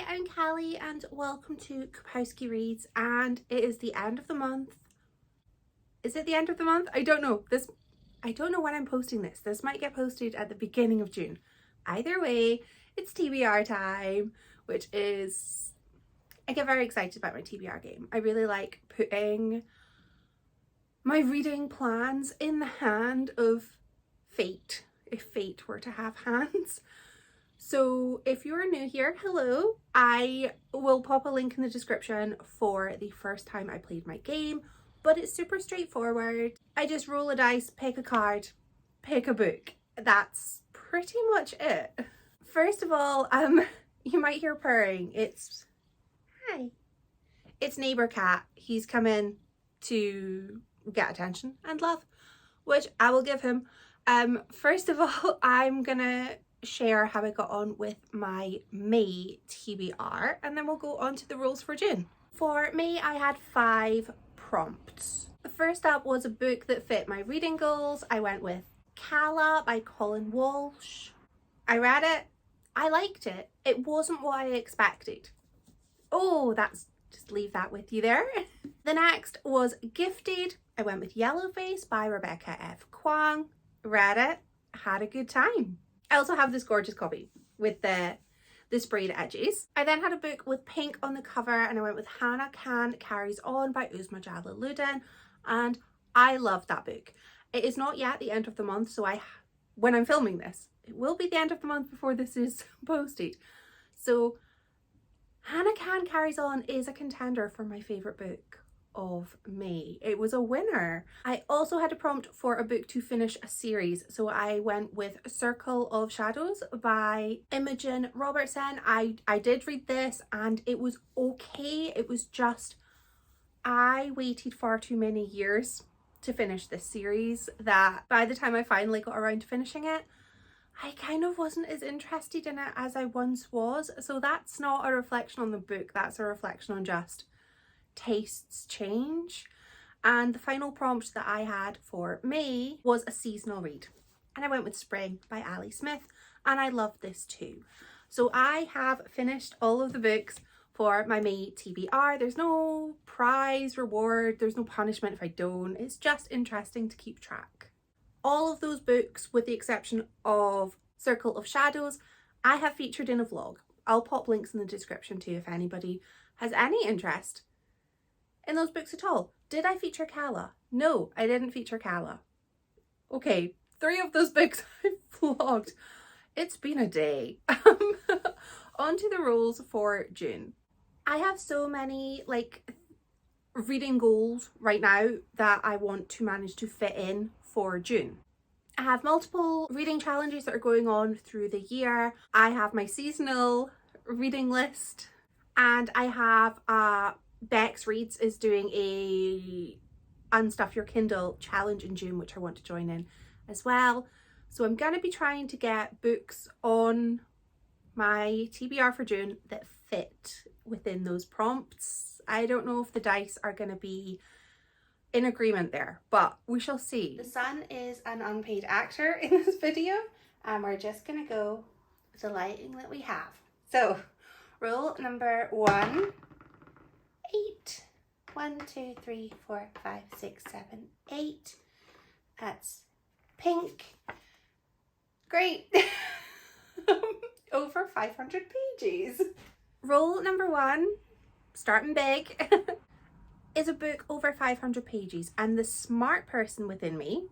Hi, I'm Callie and welcome to Kapowski Reads, and it is the end of the month. Is it the end of the month? I don't know. I don't know when I'm posting this. This might get posted at the beginning of June. Either way, it's TBR time, which is, I get very excited about my TBR game. I really like putting my reading plans in the hand of fate, if fate were to have hands. So if you're new here, hello. I will pop a link in the description for the first time I played my game, but it's super straightforward. I just roll a dice, pick a card, pick a book. That's pretty much it. First of all, you might hear purring. It's neighbor cat. He's come in to get attention and love, which I will give him. First of all, I'm gonna share how I got on with my May TBR, and then we'll go on to the rules for June. For May, I had 5 prompts. The first up was a book that fit my reading goals. I went with Calla by Colin Walsh. I read it. I liked it. It wasn't what I expected. Oh, just leave that with you there. The next was Gifted. I went with Yellowface by Rebecca F. Kwong. Read it. Had a good time. I also have this gorgeous copy with the sprayed edges. I then had a book with pink on the cover, and I went with Hannah Khan Carries On by Uzma Jalaluddin, and I love that book. It is not yet the end of the month, so when I'm filming this, it will be the end of the month before this is posted. So Hannah Khan Carries On is a contender for my favourite book of May. It was a winner. I also had a prompt for a book to finish a series, so I went with Circle of Shadows by Imogen Robertson. I did read this and it was okay. It was just, I waited far too many years to finish this series that by the time I finally got around to finishing it, I kind of wasn't as interested in it as I once was. So that's not a reflection on the book, that's a reflection on just tastes change. And the final prompt that I had for May was a seasonal read, and I went with Spring by Ali Smith, and I loved this too. So I have finished all of the books for my May TBR. There's no prize, reward, there's no punishment if I don't. It's just interesting to keep track. All of those books, with the exception of Circle of Shadows, I have featured in a vlog. I'll pop links in the description too if anybody has any interest in those books at all. Did I feature Calla? No, I didn't feature Calla. Okay, 3 of those books I vlogged. It's been a day. On to the rules for June. I have so many reading goals right now that I want to manage to fit in for June. I have multiple reading challenges that are going on through the year. I have my seasonal reading list, and I have Bex Reads is doing a Unstuff Your Kindle challenge in June, which I want to join in as well. So I'm going to be trying to get books on my TBR for June that fit within those prompts. I don't know if the dice are going to be in agreement there, but we shall see. The sun is an unpaid actor in this video, and we're just going to go with the lighting that we have. So rule number 1. 8. 1, 2, 3, 4, 5, 6, 7, 8. That's pink. Great. Over 500 pages. Rule number 1, starting big, is a book over 500 pages, and the smart person within me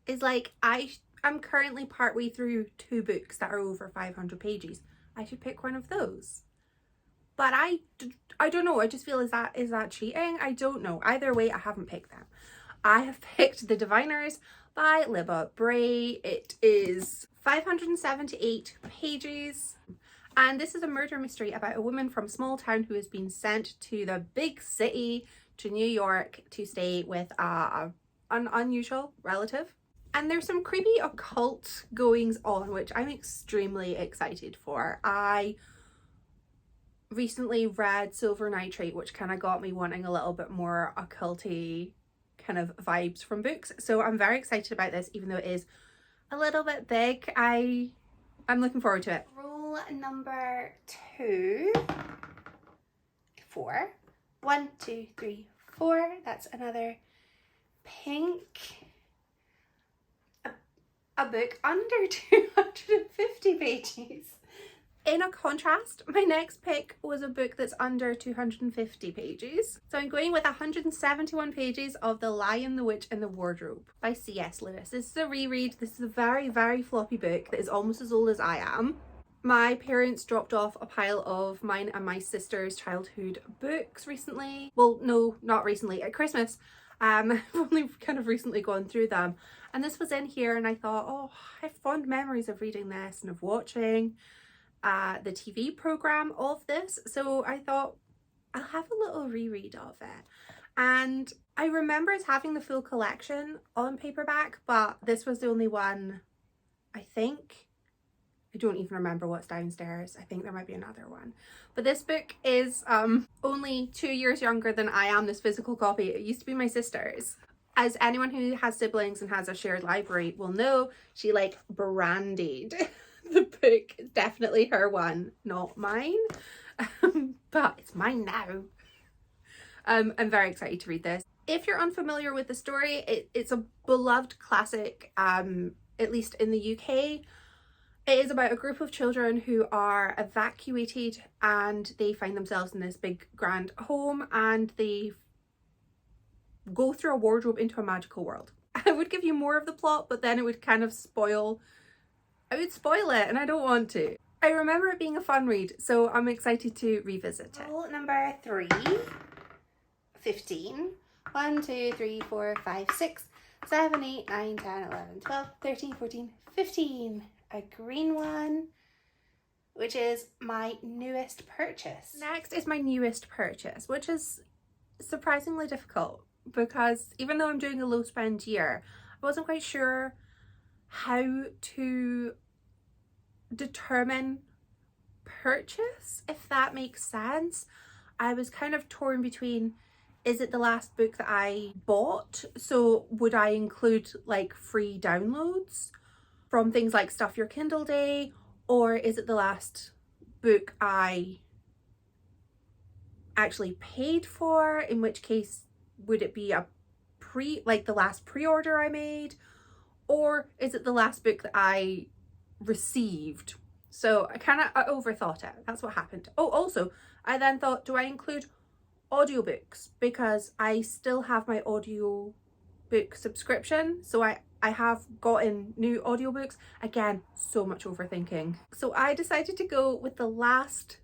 is like, I'm currently partway through 2 books that are over 500 pages. I should pick one of those. But I don't know, I just feel, is that cheating? I don't know. Either way, I haven't picked them. I have picked The Diviners by Libba Bray. It is 578 pages, and this is a murder mystery about a woman from a small town who has been sent to the big city, to New York, to stay with an unusual relative. And there's some creepy occult goings on, which I'm extremely excited for. I recently read Silver Nitrate, which kind of got me wanting a little bit more occulty kind of vibes from books. So I'm very excited about this, even though it is a little bit big. I'm looking forward to it. Rule number 2 4. 1, 2, 3, 4. That's another pink. A book under 250 pages. In a contrast, my next pick was a book that's under 250 pages. So I'm going with 171 pages of The Lion, the Witch and the Wardrobe by C.S. Lewis. This is a reread. This is a very, very floppy book that is almost as old as I am. My parents dropped off a pile of mine and my sister's childhood books recently. Well, no, not recently, at Christmas. I've only kind of recently gone through them. And this was in here and I thought, oh, I have fond memories of reading this and of watching the TV program of this. So I thought I'll have a little reread of it. And I remember us having the full collection on paperback, but this was the only one, I think. I don't even remember what's downstairs. I think there might be another one. But this book is only 2 years younger than I am, this physical copy. It used to be my sister's. As anyone who has siblings and has a shared library will know, she like brandied the book. Definitely her one, not mine. But it's mine now. I'm very excited to read this. If you're unfamiliar with the story, it's a beloved classic, at least in the UK. It is about a group of children who are evacuated and they find themselves in this big grand home and they go through a wardrobe into a magical world. I would give you more of the plot, but then it would kind of spoil it and I don't want to. I remember it being a fun read, so I'm excited to revisit it. Rule number 3, 15. 1, 2, 3, 4, 5, 6, 7, 8, 9, 10, 11, 12, 13, 14, 15. A green one, which is my newest purchase. Next is my newest purchase, which is surprisingly difficult because even though I'm doing a low spend year, I wasn't quite sure how to determine purchase, if that makes sense. I was kind of torn between, is it the last book that I bought? So would I include like free downloads from things like Stuff Your Kindle Day, or is it the last book I actually paid for, in which case would it be the last pre-order I made, or is it the last book that I received? So I overthought it. That's what happened. Oh, also I then thought, do I include audiobooks, because I still have my audiobook subscription, so I have gotten new audiobooks. Again, so much overthinking. So I decided to go with the last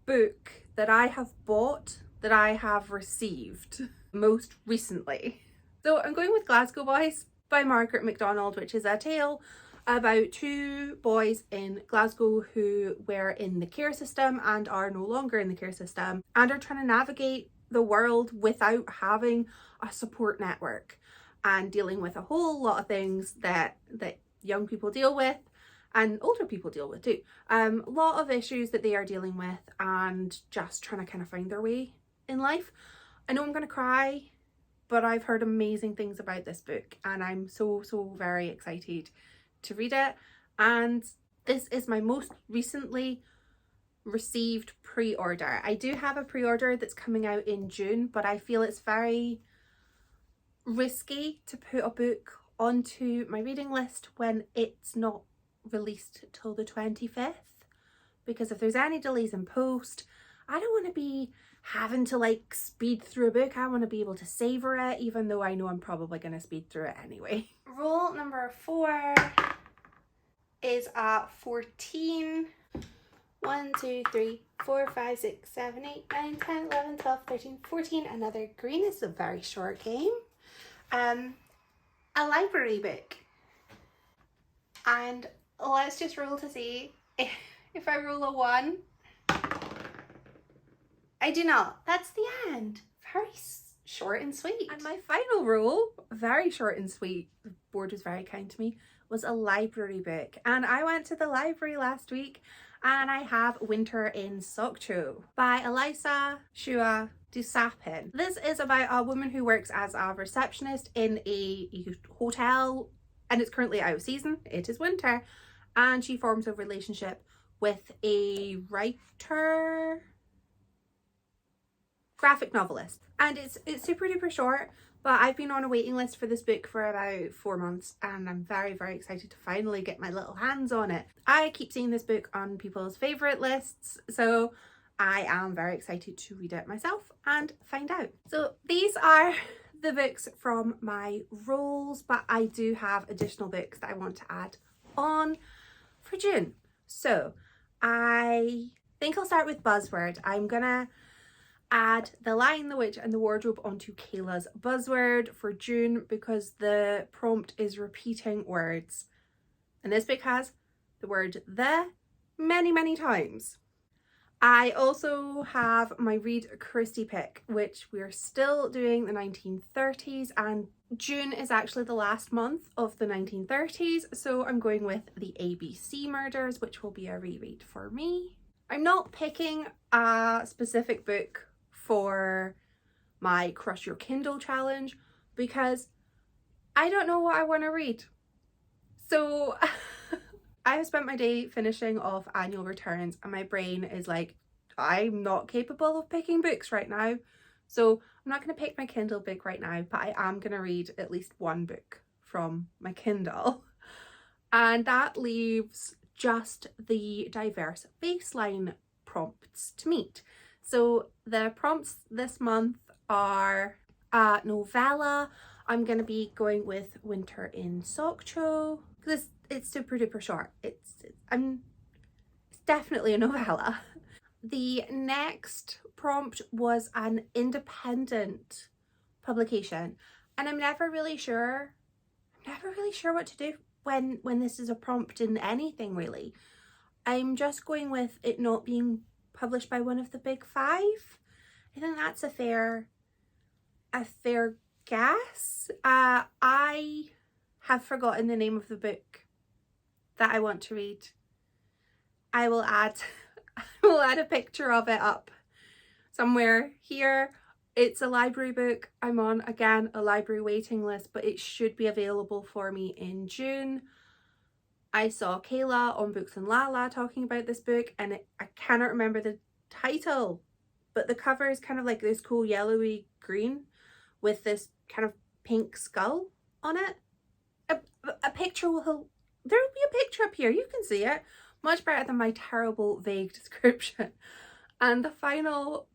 book that I have bought that I have received most recently. So I'm going with Glasgow Boys by Margaret MacDonald, which is a tale about 2 boys in Glasgow who were in the care system and are no longer in the care system and are trying to navigate the world without having a support network and dealing with a whole lot of things that young people deal with and older people deal with too. A lot of issues that they are dealing with and just trying to kind of find their way in life. I know I'm going to cry, but I've heard amazing things about this book and I'm so very excited to read it. And this is my most recently received pre-order. I do have a pre-order that's coming out in June, but I feel it's very risky to put a book onto my reading list when it's not released till the 25th, because if there's any delays in post, I don't want to be having to like speed through a book. I want to be able to savor it, even though I know I'm probably going to speed through it anyway. Rule number 4 is 14. 1, 2, 3, 4, 5, 6, 7, 8, 9, 10, 11, 12, 13, 14. Another green. Is a very short game. A library book. And let's just roll to see if I roll a 1. I do not. That's the end. Very short and sweet. And my final rule, very short and sweet, the board was very kind to me, was a library book. And I went to the library last week and I have Winter in Sokcho by Elisa Shua Dusapin. This is about a woman who works as a receptionist in a hotel and it's currently out of season. It is winter and she forms a relationship with a writer. graphic novelist. And it's super duper short, but I've been on a waiting list for this book for about 4 months and I'm very, very excited to finally get my little hands on it. I keep seeing this book on people's favourite lists, so I am very excited to read it myself and find out. So these are the books from my rolls, but I do have additional books that I want to add on for June. So I think I'll start with Buzzword. I'm gonna add The Lion, the Witch and the Wardrobe onto Kayla's Buzzword for June because the prompt is repeating words. And this book has the word the many, many times. I also have my Read Christie pick, which we're still doing the 1930s, and June is actually the last month of the 1930s, so I'm going with the ABC Murders, which will be a reread for me. I'm not picking a specific book for my Crush Your Kindle challenge because I don't know what I want to read. So I have spent my day finishing off annual returns and my brain is like, I'm not capable of picking books right now. So I'm not going to pick my Kindle book right now, but I am going to read at least one book from my Kindle. And that leaves just the diverse baseline prompts to meet. So the prompts this month are a novella. I'm going to be going with Winter in Sokcho because it's super duper short. It's definitely a novella. The next prompt was an independent publication, and I'm never really sure what to do when this is a prompt in anything really. I'm just going with it not being published by one of the big five. I think that's a fair guess. I have forgotten the name of the book that I want to read. I will add a picture of it up somewhere here. It's a library book. I'm on, again, a library waiting list, but it should be available for me in June. I saw Kayla on Books and Lala talking about this book, and I cannot remember the title, but the cover is kind of like this cool yellowy green with this kind of pink skull on it. A picture there will be a picture up here, you can see it. Much better than my terrible vague description. And the final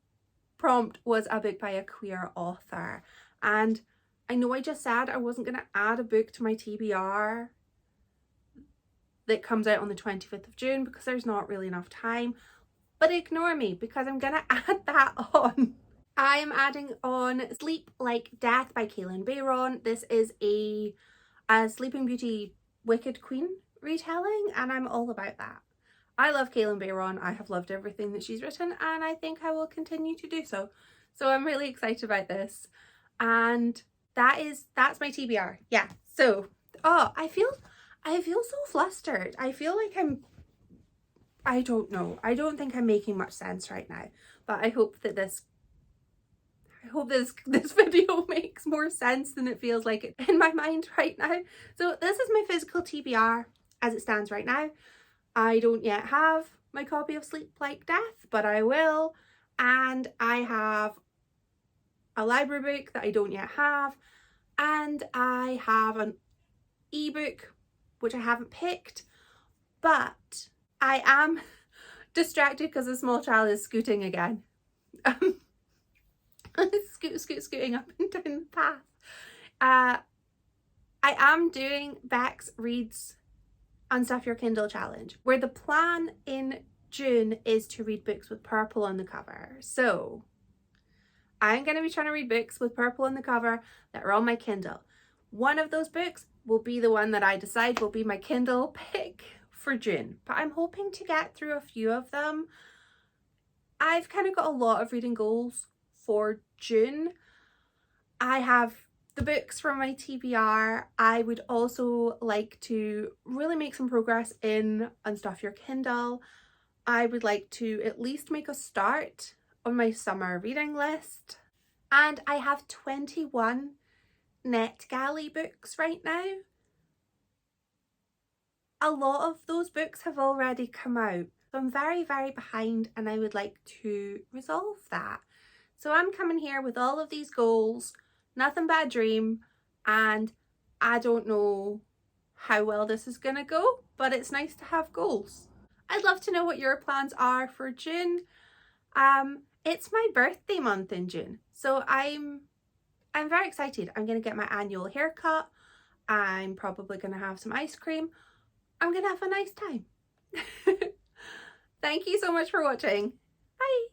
prompt was a book by a queer author. And I know I just said I wasn't going to add a book to my TBR that comes out on the 25th of June because there's not really enough time. But ignore me because I'm going to add that on. I am adding on Sleep Like Death by Kaylin Bayron. This is a Sleeping Beauty Wicked Queen retelling, and I'm all about that. I love Kaylin Bayron. I have loved everything that she's written, and I think I will continue to do so. So I'm really excited about this. And that's my TBR. Yeah. So, I feel so flustered. I feel like I don't know. I don't think I'm making much sense right now, but I hope this video makes more sense than it feels like it in my mind right now. So this is my physical TBR as it stands right now. I don't yet have my copy of Sleep Like Death, but I will. And I have a library book that I don't yet have. And I have an ebook, which I haven't picked, but I am distracted because a small child is scooting again. Scooting up and down the path. I am doing Beck's Reads Unstuff Your Kindle challenge, where the plan in June is to read books with purple on the cover. So I'm going to be trying to read books with purple on the cover that are on my Kindle. One of those books will be the one that I decide will be my Kindle pick for June, but I'm hoping to get through a few of them. I've kind of got a lot of reading goals for June. I have the books from my TBR. I would also like to really make some progress in Unstuff Your Kindle. I would like to at least make a start on my summer reading list. And I have 21 NetGalley books right now. A lot of those books have already come out. So I'm very, very behind and I would like to resolve that. So I'm coming here with all of these goals, nothing but a dream, and I don't know how well this is gonna go, but it's nice to have goals. I'd love to know what your plans are for June. It's my birthday month in June, so I'm very excited. I'm gonna get my annual haircut. I'm probably gonna have some ice cream. I'm gonna have a nice time. Thank you so much for watching. Bye.